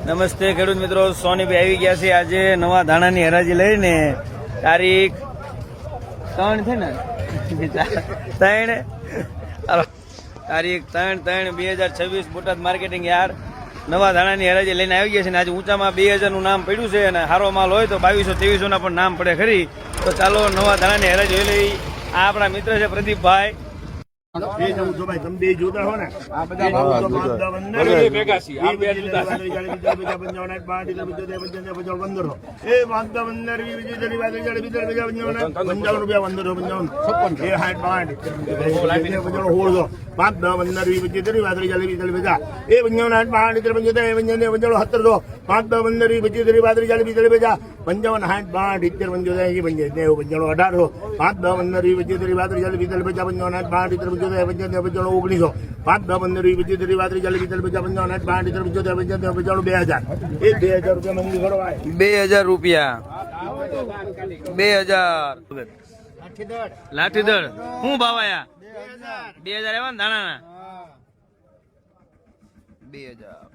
નમસ્તે ખેડૂત મિત્રો, સોનીભાઈ આવી ગયા છે આજે નવા ધાણાની હરાજી લઈને. તારીખ 3 છે ને, 3/3/2026 બોટાદ માર્કેટિંગ યાર્ડ નવા ધાણાની હરાજી લઈને આવી ગયા છે. આજે ઊંચામાં 2000 નું નામ પડ્યું છે અને સારો માલ હોય તો 2200-2300 ના પણ નામ પડે ખરી. તો ચાલો નવા ધાણાની હરાજી જોઈ લઈ. આ આપણા મિત્ર છે પ્રદીપભાઈ. તમે જોતા હો ને લાઠીદળ શું ભાવ આયા? 2000 એવા ને દાણા 2000.